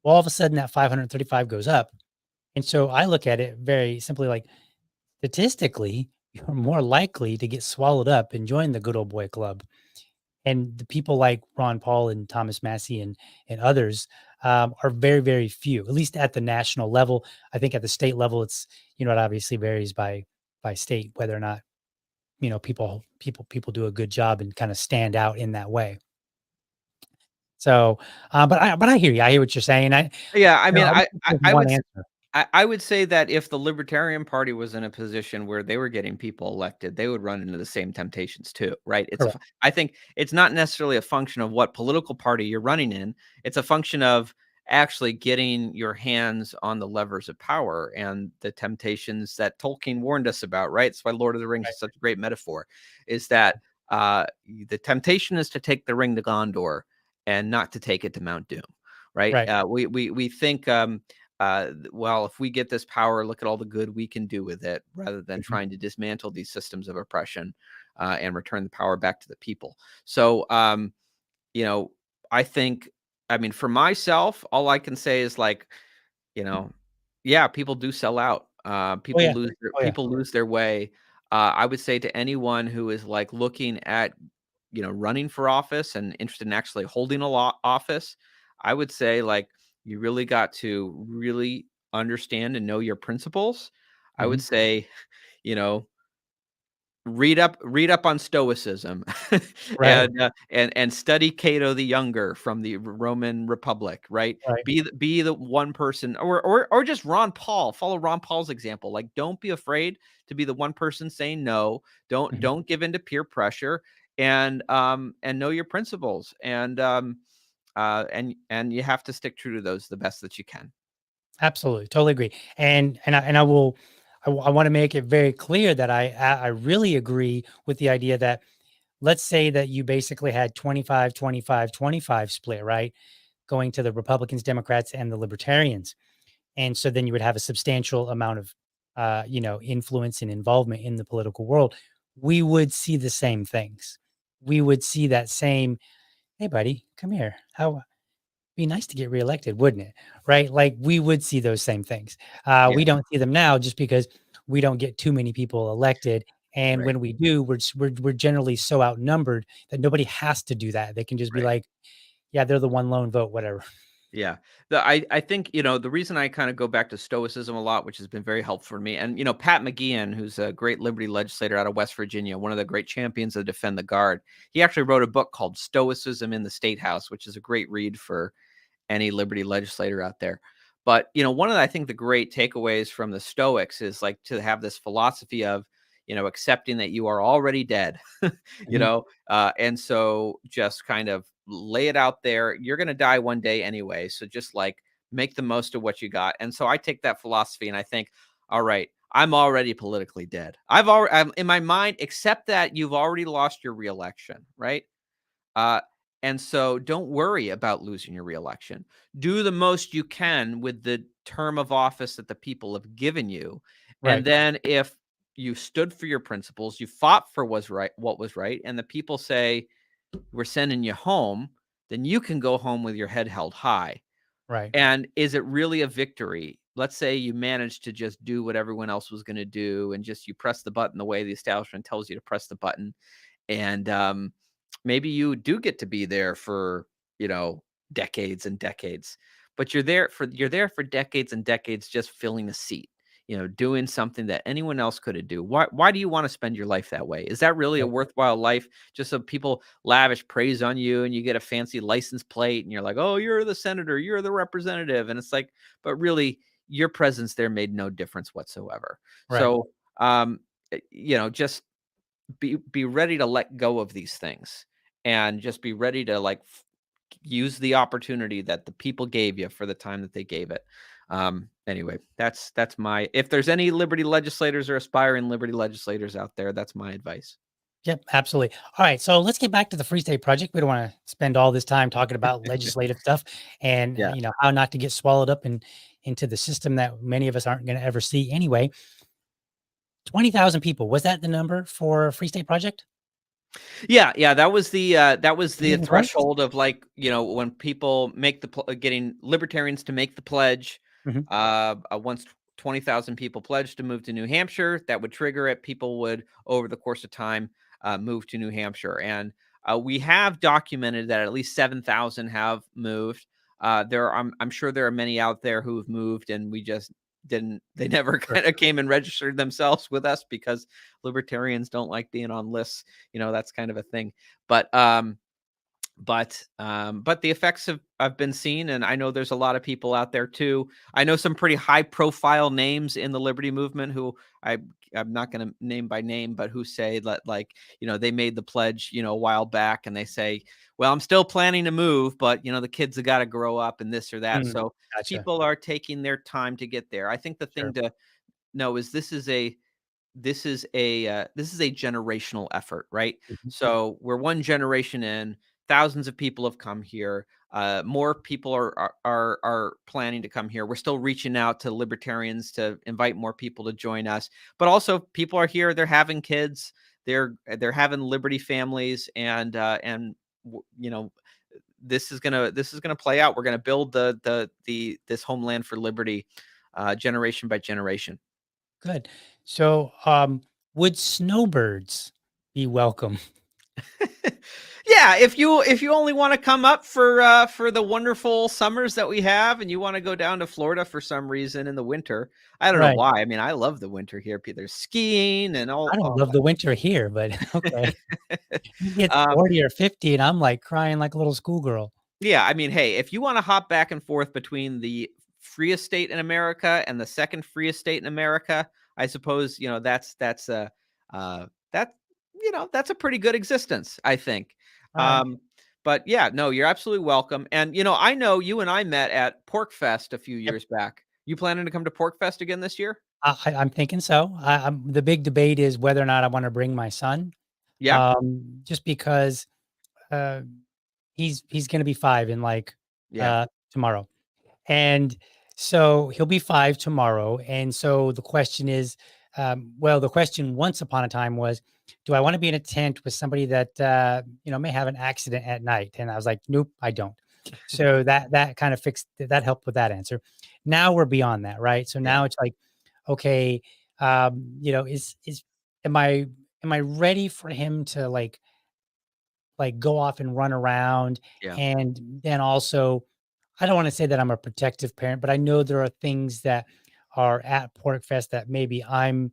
Well, all of a sudden that 535 goes up. And so I look at it very simply, like, statistically, you're more likely to get swallowed up and join the good old boy club. And the people like Ron Paul and Thomas Massey and others, are very, very few, at least at the national level. I think at the state level, it obviously varies by state, whether or not, people do a good job and kind of stand out in that way. So, but I hear you. I hear what you're saying. Yeah, I mean, I wish there was I one would answer. I would say that if the Libertarian Party was in a position where they were getting people elected, they would run into the same temptations too, right? Correct. I think it's not necessarily a function of what political party you're running in. It's a function of actually getting your hands on the levers of power and the temptations that Tolkien warned us about, right? That's why Lord of the Rings Right. is such a great metaphor, is that uh, the temptation is to take the ring to Gondor and not to take it to Mount Doom, right? Right. We think well, if we get this power, look at all the good we can do with it, rather than Mhm. trying to dismantle these systems of oppression and return the power back to the people. So, you know, I think, I mean, for myself, all I can say is like, you know, yeah, people do sell out. Oh yeah. Oh yeah. People lose their way. I would say to anyone who is like looking at, running for office and interested in actually holding a law office, I would say like you really got to really understand and know your principles. I would Mhm. say, you know, read up on stoicism Right. and study Cato the Younger from the Roman Republic, right? Right. Be the one person, or just Ron Paul, follow Ron Paul's example. Like, don't be afraid to be the one person saying no. Mhm. Don't give in to peer pressure, and know your principles, and you have to stick true to those the best that you can. Absolutely, totally agree. And I will, I want to make it very clear that I really agree with the idea that, let's say that you basically had 25, 25, 25 split, right? Going to the Republicans, Democrats, and the Libertarians. And so then you would have a substantial amount of, influence and involvement in the political world. We would see the same things. We would see that same, hey, buddy, come here. How be nice to get reelected, wouldn't it? Right? Like, we would see those same things. Yeah, We don't see them now just because we don't get too many people elected. And right, when we do, we're generally so outnumbered that nobody has to do that. They can just be right. like, yeah, they're the one lone vote, whatever. Yeah. I think, the reason I kind of go back to stoicism a lot, which has been very helpful for me. And, Pat McGeehan, who's a great liberty legislator out of West Virginia, one of the great champions of Defend the Guard, he actually wrote a book called Stoicism in the State House, which is a great read for any liberty legislator out there. But, one of the, I think the great takeaways from the Stoics is like to have this philosophy of, accepting that you are already dead, Mhm. and so just kind of lay it out there. You're going to die one day anyway. So just like make the most of what you got. And so I take that philosophy and I think, all right, I'm already politically dead. I'm in my mind, except that you've already lost your reelection, right? Uh, and so don't worry about losing your reelection. Do the most you can with the term of office that the people have given you. And Right, then if you stood for your principles, you fought for what was right, and the people say, we're sending you home, then you can go home with your head held high. right, And is it really a victory? Let's say you managed to just do what everyone else was going to do and just you press the button the way the establishment tells you to press the button, and maybe you do get to be there for decades and decades, but you're there for decades and decades just filling a seat, doing something that anyone else couldn't do. Why do you want to spend your life that way? Is that really a right, worthwhile life, just so people lavish praise on you and you get a fancy license plate and you're like, oh, you're the senator, you're the representative, and it's like, but really your presence there made no difference whatsoever. right. So just be ready to let go of these things and just be ready to like use the opportunity that the people gave you for the time that they gave it. Anyway, that's my, if there's any liberty legislators or aspiring liberty legislators out there, that's my advice. Yep, absolutely. All right, so let's get back to the Free State Project. We don't want to spend all this time talking about legislative stuff and Yeah. how not to get swallowed up into the system that many of us aren't going to ever see anyway. 20,000 people, was that the number for Free State Project? Yeah, that was the Even close? threshold of like, when people make getting libertarians to make the pledge. Mhm. Once 20,000 people pledged to move to New Hampshire, that would trigger it. People would, over the course of time, move to New Hampshire, and we have documented that at least 7,000 have moved. I'm sure there are many out there who have moved, and we just didn't. They never Sure. kind of came and registered themselves with us because libertarians don't like being on lists. That's kind of a thing. But but the effects have been seen, and I know there's a lot of people out there too. I know some pretty high profile names in the liberty movement who I'm not going to name by name, but who say that, like, they made the pledge a while back, and they say, well, I'm still planning to move, but the kids have got to grow up and this or that. Mm, So gotcha. people are taking their time to get there. I think the thing Sure. to know is this is a generational effort, right? Mhm. So we're one generation in. Thousands of people have come here. More people are planning to come here. We're still reaching out to libertarians to invite more people to join us. But also, people are here. They're having kids. They're having liberty families, and this is gonna play out. We're gonna build this homeland for liberty, generation by generation. Good. So, would snowbirds be welcome? Yeah, if you only want to come up for the wonderful summers that we have, and you want to go down to Florida for some reason in the winter, I don't know Right. why. I mean, I love the winter here. There's skiing and I don't all love the winter here, but okay. You get um, 40 or 50 and I'm like crying like a little schoolgirl. yeah, I mean, hey, if you want to hop back and forth between the freest state in America and the second freest state in America, I suppose that's a that that's a pretty good existence, I think. All right. Um, but yeah, no, you're absolutely welcome. And I know you and I met at Pork Fest a few Yep. years back. You planning to come to Pork Fest again this year? I'm thinking so. The big debate is whether or not I want to bring my son, Yeah, just because uh, he's going to be 5 in like yeah, tomorrow. And so he'll be 5 tomorrow. And so the question is, well, the question once upon a time was, do I want to be in a tent with somebody that may have an accident at night? And I was like, nope, I don't. So that kind of fixed that helped with that answer. Now we're beyond that, right? So yeah, now it's like, okay, is am I am I ready for him to like go off and run around, yeah, and then also I don't want to say that I'm a protective parent, but I know there are things that are at Pork Fest that maybe I'm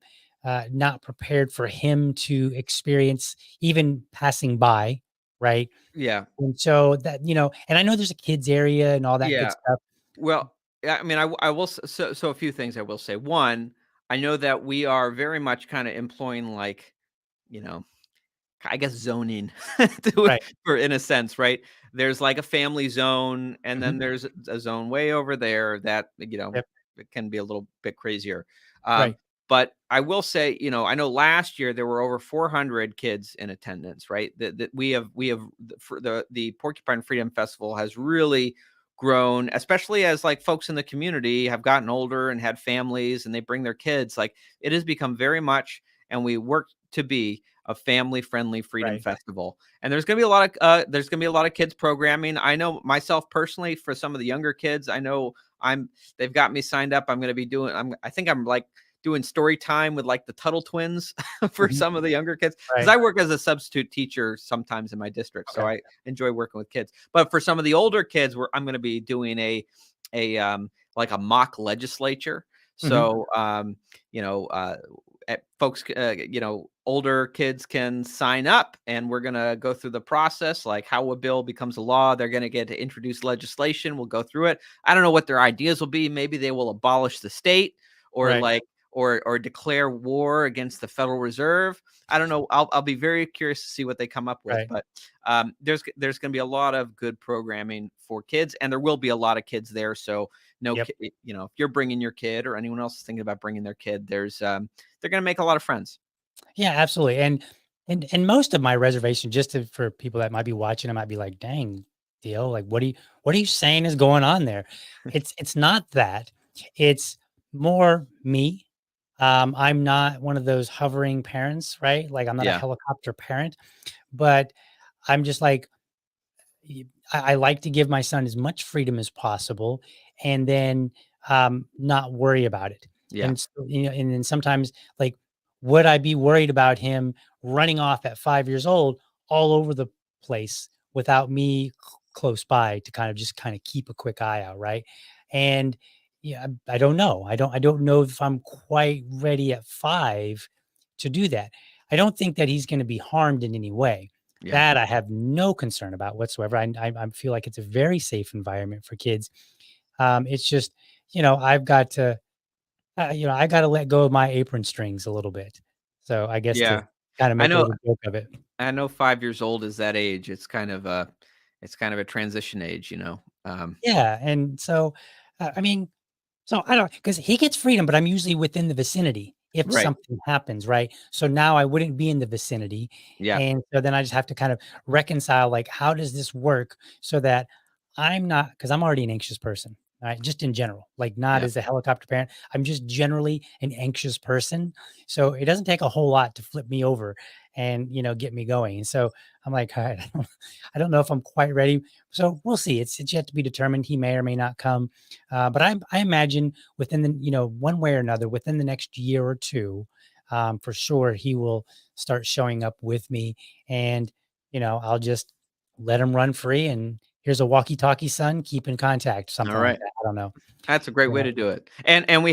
not prepared for him to experience, even passing by, right? Yeah. And so that, and I know there's a kids area and all that good Yeah. stuff. Well, yeah, I mean, I will so a few things I will say. One, I know that we are very much kind of employing like, you know, I guess zoning to Right. for in a sense, right? There's like a family zone, and Mhm. then there's a zone way over there that, Yep. it can be a little bit crazier. Right. But I will say, I know last year there were over 400 kids in attendance, right? That we have for the Porcupine Freedom Festival has really grown, especially as like folks in the community have gotten older and had families and they bring their kids. Like it has become very much, and we work to be a family-friendly freedom Right. festival. And there's gonna be a lot of kids programming. I know myself personally, for some of the younger kids, I know I'm they've got me signed up. I think I'm like doing story time with like the Tuttle twins for Mhm. some of the younger kids, because Right. I work as a substitute teacher sometimes in my district, so Okay. I enjoy working with kids. But for some of the older kids, I'm going to be doing like a mock legislature. Mhm. So folks, older kids can sign up, and we're going to go through the process, like how a bill becomes a law. They're going to get to introduce legislation. We'll go through it. I don't know what their ideas will be. Maybe they will abolish the state, or Right. like or declare war against the Federal Reserve. I don't know. I'll be very curious to see what they come up with. Right. But there's going to be a lot of good programming for kids, and there will be a lot of kids there. So no, Yep. if you're bringing your kid, or anyone else is thinking about bringing their kid, they're going to make a lot of friends. Yeah, absolutely. And most of my reservation, for people that might be watching, I might be like, dang, deal. Like, what are you saying is going on there? It's not that. It's more me. I'm not one of those hovering parents, right? Like I'm not a Yeah, helicopter parent, but I'm just like, I like to give my son as much freedom as possible, and then not worry about it. yeah, And and then sometimes, like, would I be worried about him running off at 5 years old all over the place without me close by to kind of keep a quick eye out, right? And yeah, I don't know. I don't know if I'm quite ready at 5 to do that. I don't think that he's going to be harmed in any way. yeah, That I have no concern about whatsoever. I feel like it's a very safe environment for kids. It's just, I've got to, I got to let go of my apron strings a little bit. So I guess to yeah. kind of I make a know. little joke of it. I know 5 years old is that age. It's kind of a transition age. Yeah, and so, I mean, so I don't, because he gets freedom, but I'm usually within the vicinity if Right. something happens, right? So now I wouldn't be in the vicinity, Yeah. and so then I just have to kind of reconcile, like, how does this work so that I'm not, because I'm already an anxious person, right? Just in general, like not Yeah. as a helicopter parent. I'm just generally an anxious person, so it doesn't take a whole lot to flip me over and get me going. And so I'm like, all right, I don't know if I'm quite ready. So we'll see. It's yet to be determined. He may or may not come, but I imagine within the one way or another within the next year or two, for sure he will start showing up with me, and I'll just let him run free. And here's a walkie-talkie, son. Keep in contact. All Something like right. that. I don't know. That's a great way Yeah. to do it. And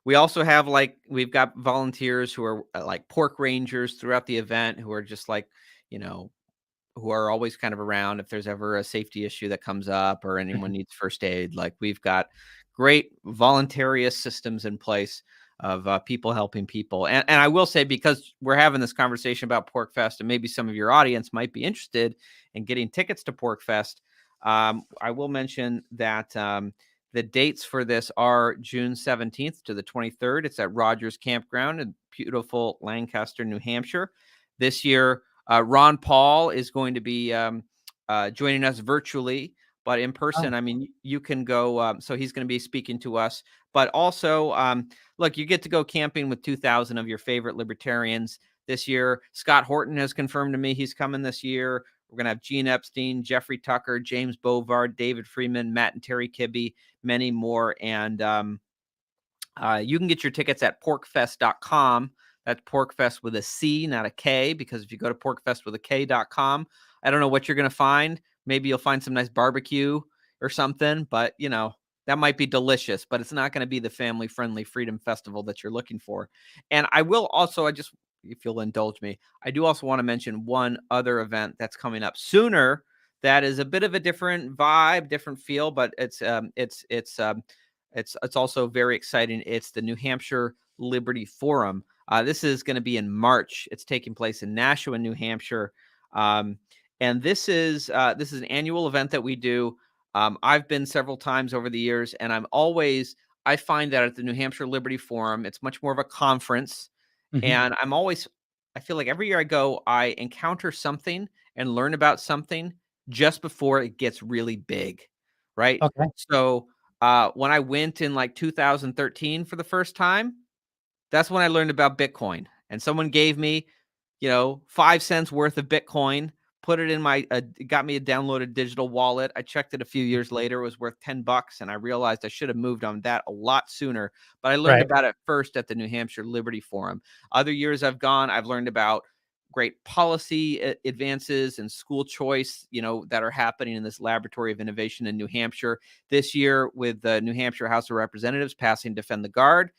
we also have, like, we've got volunteers who are like pork rangers throughout the event, who are just like, you know, who are always kind of around if there's ever a safety issue that comes up or anyone Mhm. needs first aid. Like, we've got great voluntarious systems in place of people helping people. And I will say, because we're having this conversation about Pork Fest, and maybe some of your audience might be interested in getting tickets to Pork Fest, I will mention that the dates for this are June 17th to the 23rd. It's at Rogers Campground in beautiful Lancaster, New Hampshire. This year, Ron Paul is going to be joining us virtually, but in Oh, person, I mean, you can go. So he's going to be speaking to us, but also, look, you get to go camping with 2,000 of your favorite libertarians this year. Scott Horton has confirmed to me he's coming this year. We're going to have Gene Epstein, Jeffrey Tucker, James Bovard, David Freeman, Matt and Terry Kibbe, many more. And you can get your tickets at porkfest.com. That's Porkfest with a C, not a K, because if you go to porkfestwithak.com, I don't know what you're going to find. Maybe you'll find some nice barbecue, or something, but that might be delicious, but it's not going to be the family friendly freedom festival that you're looking for. And I will also, if you'll indulge me, I do also want to mention one other event that's coming up sooner that is a bit of a different vibe, different feel, but it's also very exciting. It's the New Hampshire Liberty Forum. This is going to be in March. It's taking place in Nashua, New Hampshire, and this is an annual event that we do. I've been several times over the years, and I find that at the New Hampshire Liberty Forum, it's much more of a conference. Mhm. And I feel like every year I go, I encounter something and learn about something just before it gets really big, right? Okay. So when I went in like 2013 for the first time, that's when I learned about Bitcoin. And someone gave me, 5 cents worth of Bitcoin, put it in got me a downloaded digital wallet. I checked it a few years later, it was worth $10. And I realized I should have moved on that a lot sooner, but I learned Right. about it first at the New Hampshire Liberty Forum. Other years I've gone, I've learned about great policy advances and school choice, that are happening in this laboratory of innovation in New Hampshire. This year with the New Hampshire House of Representatives passing Defend the Guard,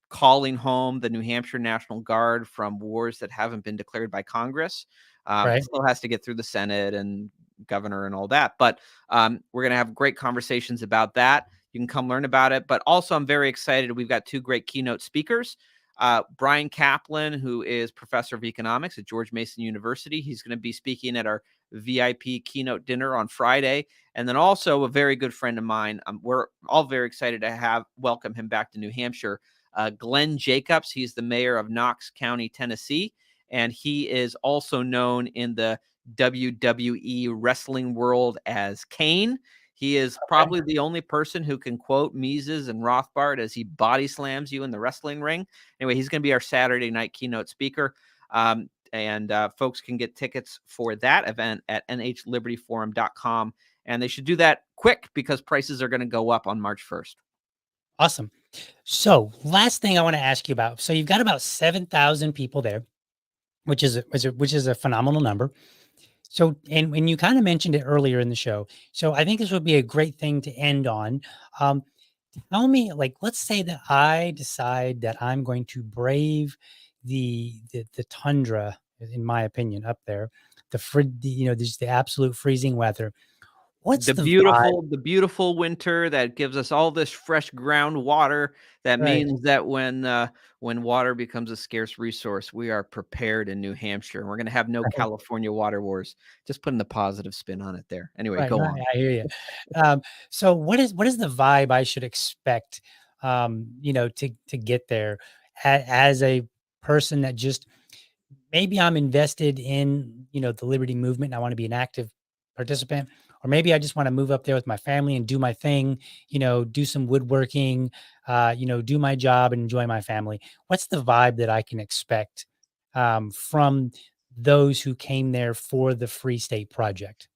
calling home the New Hampshire National Guard from wars that haven't been declared by Congress. It Right. still has to get through the Senate and governor and all that, but we're going to have great conversations about that. You can come learn about it, but also I'm very excited. We've got two great keynote speakers. Brian Kaplan, who is professor of economics at George Mason University. He's going to be speaking at our VIP keynote dinner on Friday. And then also a very good friend of mine. We're all very excited to welcome him back to New Hampshire. Glenn Jacobs, he's the mayor of Knox County, Tennessee, and he is also known in the WWE wrestling world as Kane. He is Okay. probably the only person who can quote Mises and Rothbard as he body slams you in the wrestling ring. Anyway, he's going to be our Saturday night keynote speaker. And folks can get tickets for that event at nhlibertyforum.com. And they should do that quick because prices are going to go up on March 1st. Awesome. So last thing I want to ask you about. So you've got about 7,000 people there, which is a phenomenal number. So, and when you kind of mentioned it earlier in the show, so I think this would be a great thing to end on. Um, Tell me, like, let's say that I decide that I'm going to brave the tundra, in my opinion, up there, just the absolute freezing weather. What's The the vibe? beautiful winter that gives us all this fresh groundwater. That Right. means that when water becomes a scarce resource, we are prepared in New Hampshire. And we're going to have no Right. California water wars. Just putting the positive spin on it there. Anyway, Right. go No, on. I hear you. So what is the vibe I should expect, to get there as a person that just maybe I'm invested in, the liberty movement and I want to be an active participant, or maybe I just want to move up there with my family and do my thing, do some woodworking, do my job and enjoy my family. What's the vibe that I can expect from those who came there for the Free State Project?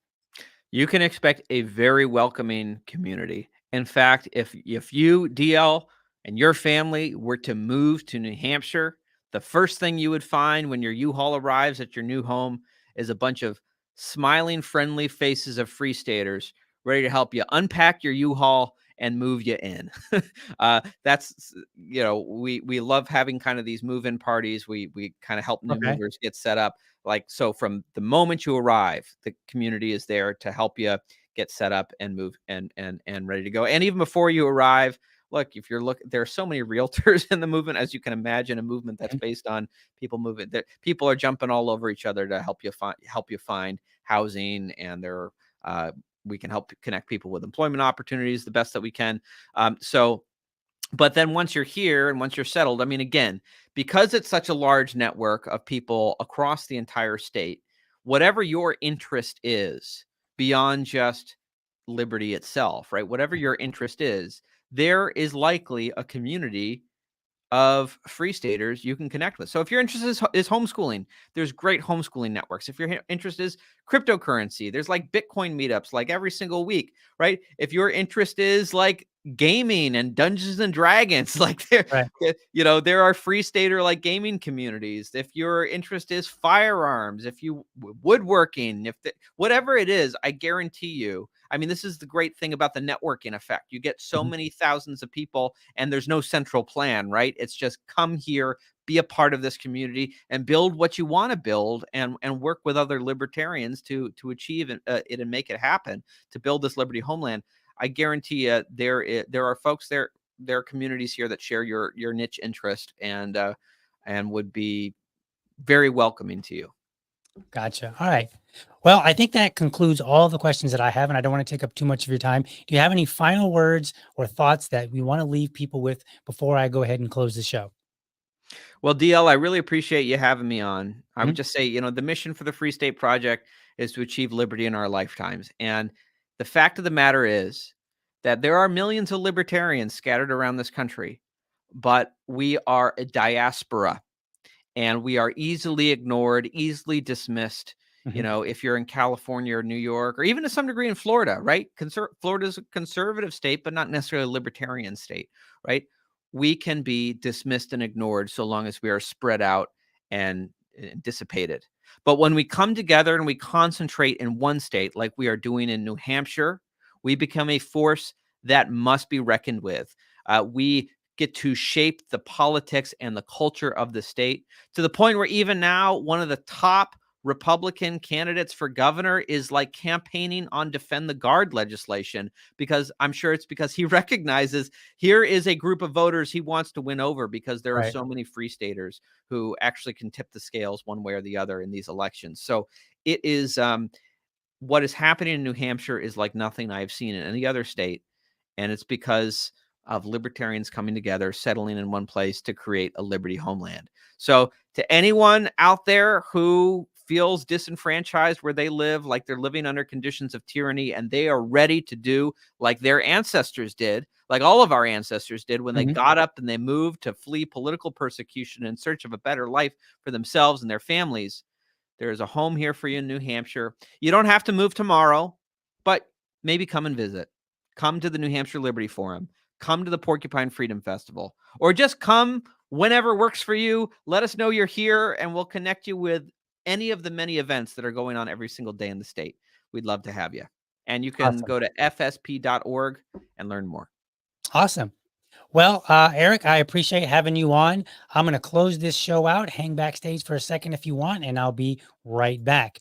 You can expect a very welcoming community. In fact, if you, DL, and your family were to move to New Hampshire, the first thing you would find when your U-Haul arrives at your new home is a bunch of smiling, friendly faces of Free Staters ready to help you unpack your U-Haul and move you in. That's we love having kind of these move-in parties. We kind of help new Okay. movers get set up. Like, so from the moment you arrive, the community is there to help you get set up and move and ready to go. And even before you arrive, look, if you're there are so many realtors in the movement, as you can imagine, a movement that's Okay. based on people moving. That people are jumping all over each other to help you find housing, and we can help connect people with employment opportunities the best that we can. But then once you're here and once you're settled, I mean, again, because it's such a large network of people across the entire state, whatever your interest is beyond just liberty itself, right? Whatever your interest is, there is likely a community of free staters you can connect with. So if your interest is homeschooling, there's great homeschooling networks. If your interest is cryptocurrency, there's like Bitcoin meetups like every single week, right? If your interest is like gaming and Dungeons and Dragons. Like Right. there are free stater like gaming communities. If your interest is firearms, if you woodworking, whatever it is, I guarantee you. I mean, this is the great thing about the networking effect. You get so Mhm. many thousands of people, and there's no central plan, right? It's just come here, be a part of this community, and build what you want to build, and work with other libertarians to achieve it and make it happen, to build this liberty homeland. I guarantee you there are folks there are communities here that share your niche interest, and would be very welcoming to you. Gotcha. All right. Well, I think that concludes all the questions that I have, and I don't want to take up too much of your time. Do you have any final words or thoughts that we want to leave people with before I go ahead and close the show? Well, DL, I really appreciate you having me on. I would Mhm. just say, the mission for the Free State Project is to achieve liberty in our lifetimes. And the fact of the matter is that there are millions of libertarians scattered around this country, but we are a diaspora, and we are easily ignored, easily dismissed. Mhm. If you're in California or New York, or even to some degree in Florida, right? Florida is a conservative state, but not necessarily a libertarian state, right? We can be dismissed and ignored so long as we are spread out and dissipated. But when we come together and we concentrate in one state, like we are doing in New Hampshire, we become a force that must be reckoned with. We get to shape the politics and the culture of the state, to the point where even now one of the top Republican candidates for governor is like campaigning on defend the guard legislation, because I'm sure it's because he recognizes here is a group of voters he wants to win over, because there are Right. so many free staters who actually can tip the scales one way or the other in these elections. So it is what is happening in New Hampshire is like nothing I've seen in any other state. And it's because of libertarians coming together, settling in one place to create a liberty homeland. So, to anyone out there who feels disenfranchised where they live, like they're living under conditions of tyranny, and they are ready to do like their ancestors did, like all of our ancestors did when they Mhm. got up and they moved to flee political persecution in search of a better life for themselves and their families, there is a home here for you in New Hampshire. You don't have to move tomorrow, but maybe come and visit. Come to the New Hampshire Liberty Forum. Come to the Porcupine Freedom Festival, or just come whenever works for you. Let us know you're here, and we'll connect you with any of the many events that are going on every single day in the state. We'd love to have you. And you can Awesome. go to fsp.org and learn more. Awesome. Well, Eric, I appreciate having you on. I'm going to close this show out. Hang backstage for a second if you want, and I'll be right back.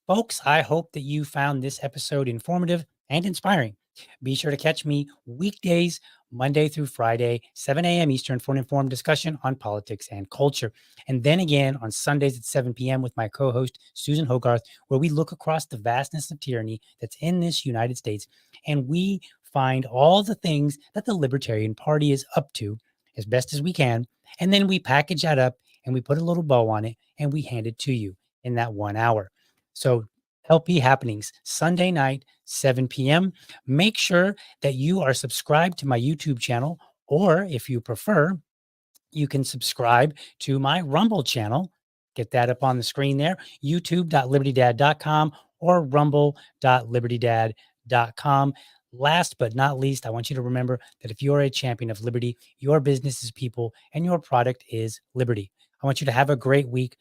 Folks, I hope that you found this episode informative and inspiring. Be sure to catch me weekdays, Monday through Friday, 7 a.m. Eastern, for an informed discussion on politics and culture. And then again on Sundays at 7 p.m. with my co host, Susan Hogarth, where we look across the vastness of tyranny that's in this United States, and we find all the things that the Libertarian Party is up to as best as we can. And then we package that up and we put a little bow on it and we hand it to you in that 1 hour. So LP Happenings, Sunday night, 7 p.m. Make sure that you are subscribed to my YouTube channel, or if you prefer, you can subscribe to my Rumble channel. Get that up on the screen there, youtube.libertydad.com or rumble.libertydad.com. Last but not least, I want you to remember that if you're a champion of liberty, your business is people and your product is liberty. I want you to have a great week.